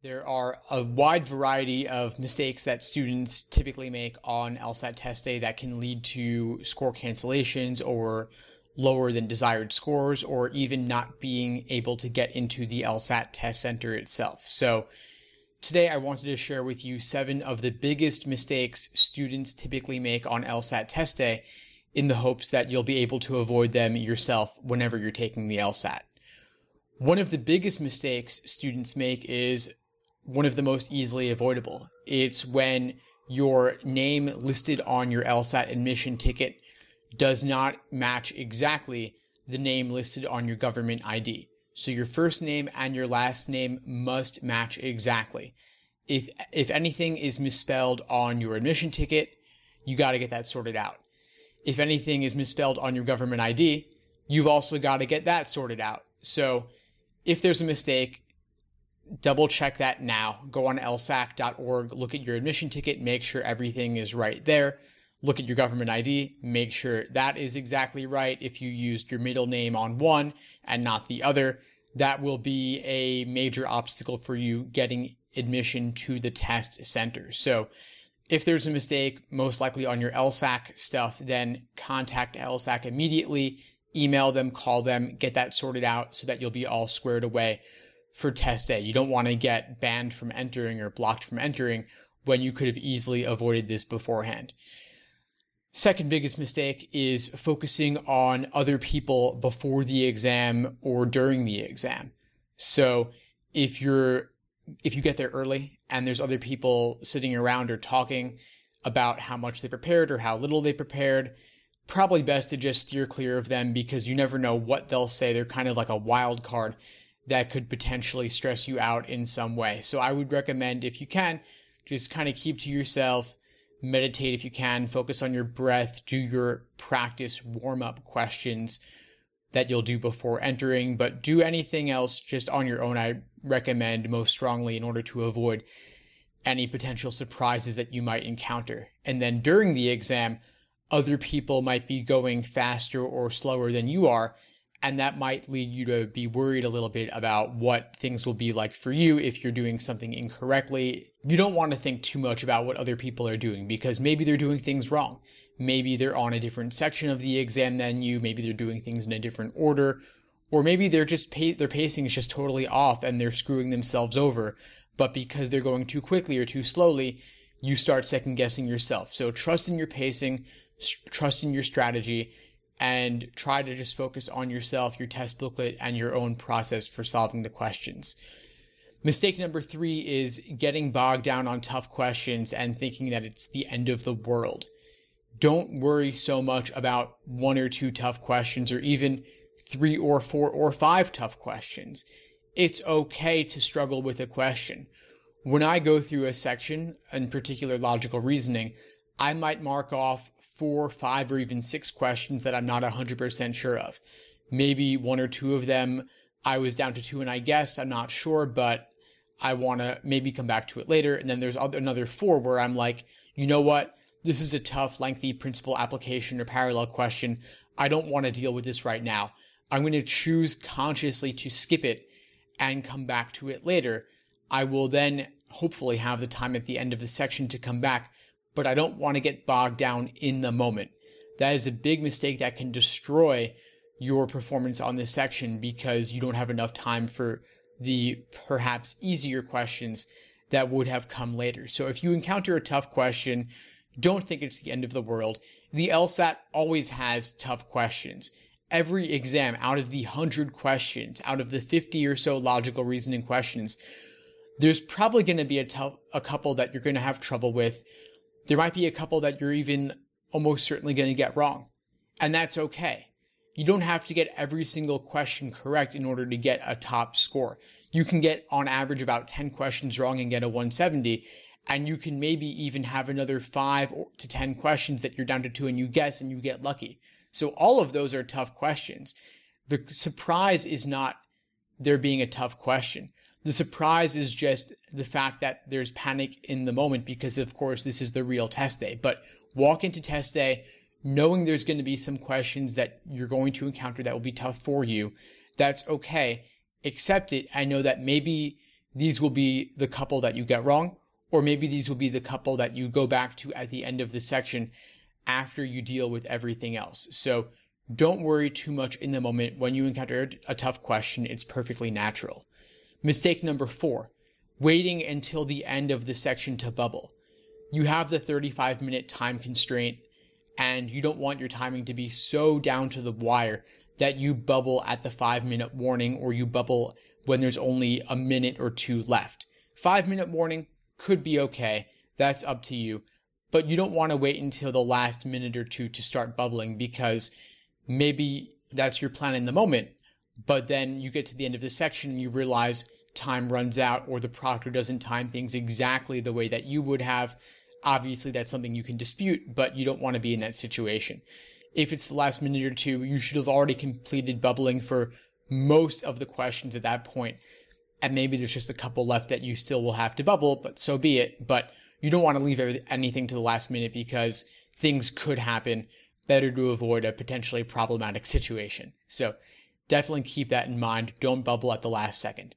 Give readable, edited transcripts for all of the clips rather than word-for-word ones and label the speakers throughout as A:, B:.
A: There are a wide variety of mistakes that students typically make on LSAT test day that can lead to score cancellations or lower than desired scores, or even not being able to get into the LSAT test center itself. So today I wanted to share with you 7 of the biggest mistakes students typically make on LSAT test day in the hopes that you'll be able to avoid them yourself whenever you're taking the LSAT. One of the biggest mistakes students make is one of the most easily avoidable. It's when your name listed on your LSAT admission ticket does not match exactly the name listed on your government ID. So your first name and your last name must match exactly. If anything is misspelled on your admission ticket, you got to get that sorted out. If anything is misspelled on your government ID, you've also got to get that sorted out. So if there's a mistake, double check that now. Go on lsac.org, look at your admission ticket, make sure everything is right there. Look at your government ID, make sure that is exactly right. If you used your middle name on one and not the other, that will be a major obstacle for you getting admission to the test center. So if there's a mistake, most likely on your LSAC stuff, then contact LSAC immediately, email them, call them, get that sorted out so that you'll be all squared away for test day. You don't want to get banned from entering or blocked from entering when you could have easily avoided this beforehand. Second biggest mistake is focusing on other people before the exam or during the exam. So if you get there early and there's other people sitting around or talking about how much they prepared or how little they prepared, probably best to just steer clear of them because you never know what they'll say. They're kind of like a wild card that could potentially stress you out in some way. So I would recommend, if you can, just kind of keep to yourself, meditate if you can, focus on your breath, do your practice warm-up questions that you'll do before entering, but do anything else just on your own, I recommend most strongly in order to avoid any potential surprises that you might encounter. And then during the exam, other people might be going faster or slower than you are, and that might lead you to be worried a little bit about what things will be like for you if you're doing something incorrectly. You don't want to think too much about what other people are doing because maybe they're doing things wrong. Maybe they're on a different section of the exam than you. Maybe they're doing things in a different order. Or maybe they're just their pacing is just totally off and they're screwing themselves over. But because they're going too quickly or too slowly, you start second guessing yourself. So trust in your pacing, trust in your strategy, and try to just focus on yourself, your test booklet, and your own process for solving the questions. Mistake number 3 is getting bogged down on tough questions and thinking that it's the end of the world. Don't worry so much about 1 or 2 tough questions or even 3 or 4 or 5 tough questions. It's okay to struggle with a question. When I go through a section, in particular logical reasoning, I might mark off 4, 5, or even 6 questions that I'm not 100% sure of. Maybe 1 or 2 of them I was down to 2 and I guessed, I'm not sure, but I want to maybe come back to it later. And then there's another 4 where I'm like, you know what? This is a tough, lengthy principal application or parallel question. I don't want to deal with this right now. I'm going to choose consciously to skip it and come back to it later. I will then hopefully have the time at the end of the section to come back, but I don't want to get bogged down in the moment. That is a big mistake that can destroy your performance on this section because you don't have enough time for the perhaps easier questions that would have come later. So if you encounter a tough question, don't think it's the end of the world. The LSAT always has tough questions. Every exam, out of the 100 questions, out of the 50 or so logical reasoning questions, there's probably going to be a couple that you're going to have trouble with. There might be a couple that you're even almost certainly going to get wrong. And that's okay. You don't have to get every single question correct in order to get a top score. You can get on average about 10 questions wrong and get a 170. And you can maybe even have another 5 to 10 questions that you're down to 2 and you guess and you get lucky. So all of those are tough questions. The surprise is not there being a tough question. The surprise is just the fact that there's panic in the moment because, of course, this is the real test day. But walk into test day knowing there's going to be some questions that you're going to encounter that will be tough for you. That's okay. Accept it and know that maybe these will be the couple that you get wrong, or maybe these will be the couple that you go back to at the end of the section after you deal with everything else. So don't worry too much in the moment when you encounter a tough question. It's perfectly natural. Mistake number 4, waiting until the end of the section to bubble. You have the 35-minute time constraint, and you don't want your timing to be so down to the wire that you bubble at the 5-minute warning, or you bubble when there's only a minute or 2 left. 5-minute warning could be okay. That's up to you. But you don't want to wait until the last minute or 2 to start bubbling, because maybe that's your plan in the moment, but then you get to the end of the section and you realize time runs out, or the proctor doesn't time things exactly the way that you would have. Obviously, that's something you can dispute, but you don't want to be in that situation. If it's the last minute or 2, you should have already completed bubbling for most of the questions at that point, and maybe there's just a couple left that you still will have to bubble, but so be it. But you don't want to leave anything to the last minute, because things could happen. Better to avoid a potentially problematic situation. So definitely keep that in mind. Don't bubble at the last second.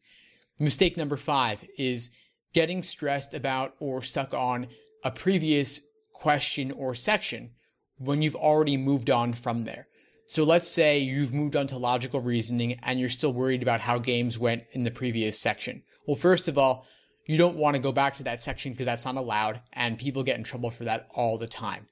A: Mistake number 5 is getting stressed about or stuck on a previous question or section when you've already moved on from there. So let's say you've moved on to logical reasoning and you're still worried about how games went in the previous section. Well, first of all, you don't want to go back to that section because that's not allowed, and people get in trouble for that all the time.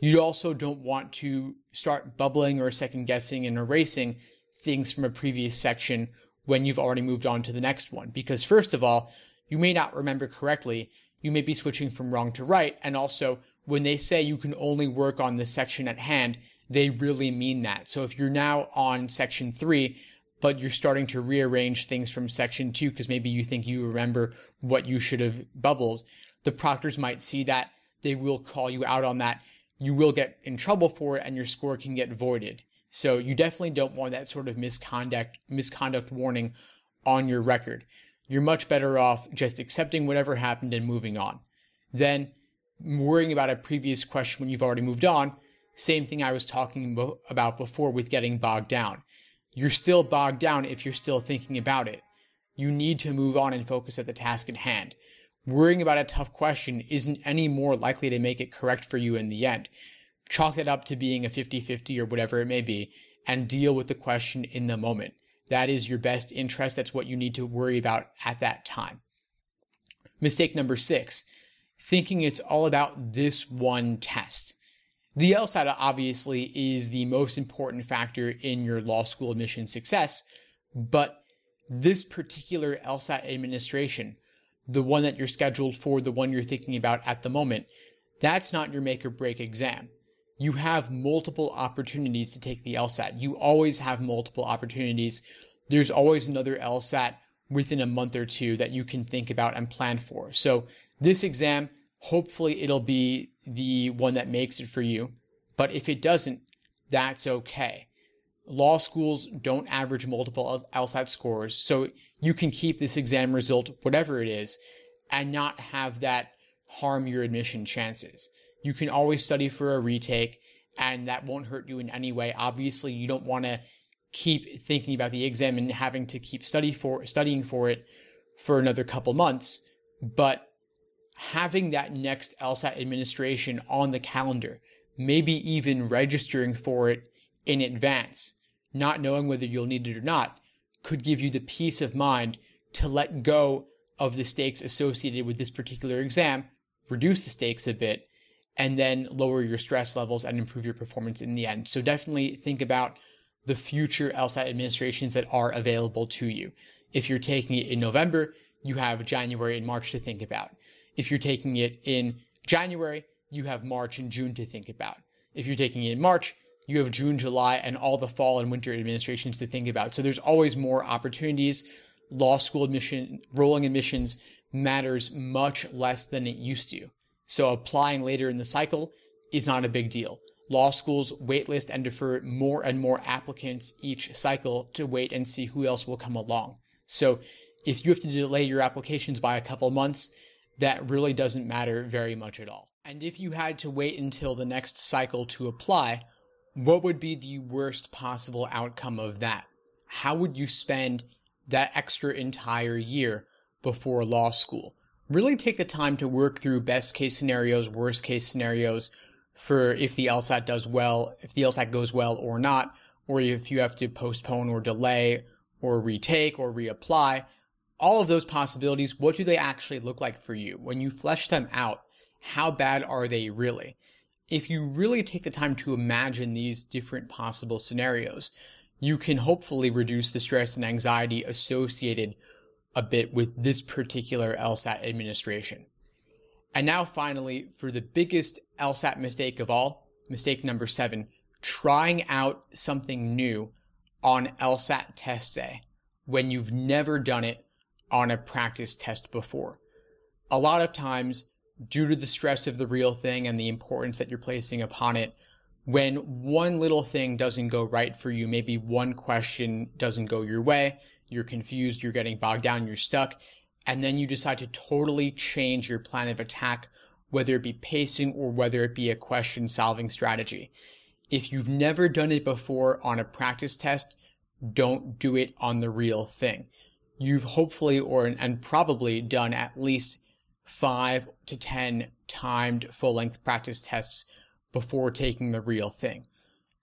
A: You also don't want to start bubbling or second guessing and erasing things from a previous section when you've already moved on to the next one. Because first of all, you may not remember correctly. You may be switching from wrong to right. And also, when they say you can only work on the section at hand, they really mean that. So if you're now on section 3, but you're starting to rearrange things from section 2 because maybe you think you remember what you should have bubbled, the proctors might see that. They will call you out on that. You will get in trouble for it, and your score can get voided. So you definitely don't want that sort of misconduct warning on your record. You're much better off just accepting whatever happened and moving on. Then worrying about a previous question when you've already moved on, same thing I was talking about before with getting bogged down. You're still bogged down if you're still thinking about it. You need to move on and focus at the task at hand. Worrying about a tough question isn't any more likely to make it correct for you in the end. Chalk that up to being a 50-50 or whatever it may be, and deal with the question in the moment. That is your best interest. That's what you need to worry about at that time. Mistake number 6, thinking it's all about this one test. The LSAT obviously is the most important factor in your law school admission success, but this particular LSAT administration, the one that you're scheduled for, the one you're thinking about at the moment, that's not your make or break exam. You have multiple opportunities to take the LSAT. You always have multiple opportunities. There's always another LSAT within a month or 2 that you can think about and plan for. So this exam, hopefully it'll be the one that makes it for you. But if it doesn't, that's okay. Law schools don't average multiple LSAT scores, so you can keep this exam result, whatever it is, and not have that harm your admission chances. You can always study for a retake, and that won't hurt you in any way. Obviously, you don't want to keep thinking about the exam and having to keep studying for it for another couple months, but having that next LSAT administration on the calendar, maybe even registering for it in advance, not knowing whether you'll need it or not, could give you the peace of mind to let go of the stakes associated with this particular exam, reduce the stakes a bit, and then lower your stress levels and improve your performance in the end. So definitely think about the future LSAT administrations that are available to you. If you're taking it in November, you have January and March to think about. If you're taking it in January, you have March and June to think about. If you're taking it in March, you have June, July, and all the fall and winter administrations to think about. So there's always more opportunities. Law school admission, rolling admissions matters much less than it used to. So applying later in the cycle is not a big deal. Law schools waitlist and defer more and more applicants each cycle to wait and see who else will come along. So if you have to delay your applications by a couple months, that really doesn't matter very much at all. And if you had to wait until the next cycle to apply, what would be the worst possible outcome of that? How would you spend that extra entire year before law school. Really take the time to work through best case scenarios, worst case scenarios for if the LSAT does well, if the LSAT goes well or not, or if you have to postpone or delay or retake or reapply. All of those possibilities, what do they actually look like for you? When you flesh them out, how bad are they really? If you really take the time to imagine these different possible scenarios, you can hopefully reduce the stress and anxiety associated a bit with this particular LSAT administration. And now finally, for the biggest LSAT mistake of all, mistake number 7, trying out something new on LSAT test day when you've never done it on a practice test before. A lot of times, due to the stress of the real thing and the importance that you're placing upon it, when one little thing doesn't go right for you, maybe one question doesn't go your way, you're confused, you're getting bogged down, you're stuck, and then you decide to totally change your plan of attack, whether it be pacing or whether it be a question-solving strategy. If you've never done it before on a practice test, don't do it on the real thing. You've hopefully and probably done at least 5 to 10 timed full-length practice tests before taking the real thing.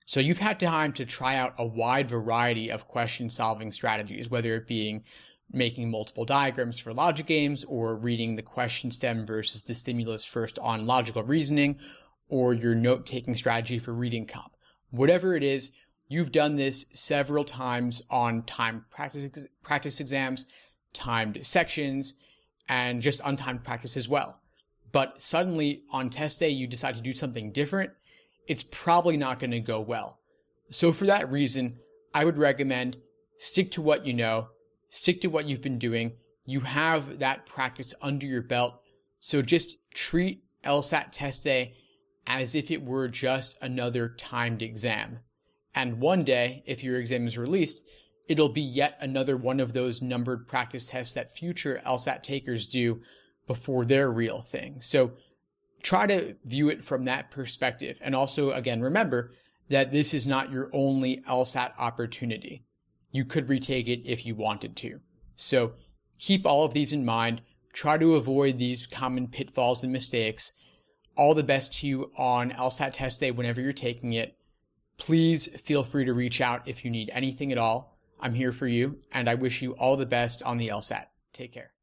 A: So you've had time to try out a wide variety of question-solving strategies, whether it being making multiple diagrams for logic games, or reading the question stem versus the stimulus first on logical reasoning, or your note-taking strategy for reading comp. Whatever it is, you've done this several times on timed practice exams, timed sections, and just untimed practice as well. But suddenly on test day, you decide to do something different, it's probably not going to go well. So for that reason, I would recommend stick to what you know, stick to what you've been doing. You have that practice under your belt. So just treat LSAT test day as if it were just another timed exam. And one day, if your exam is released, it'll be yet another one of those numbered practice tests that future LSAT takers do before their real thing. So try to view it from that perspective. And also, again, remember that this is not your only LSAT opportunity. You could retake it if you wanted to. So keep all of these in mind. Try to avoid these common pitfalls and mistakes. All the best to you on LSAT test day whenever you're taking it. Please feel free to reach out if you need anything at all. I'm here for you, and I wish you all the best on the LSAT. Take care.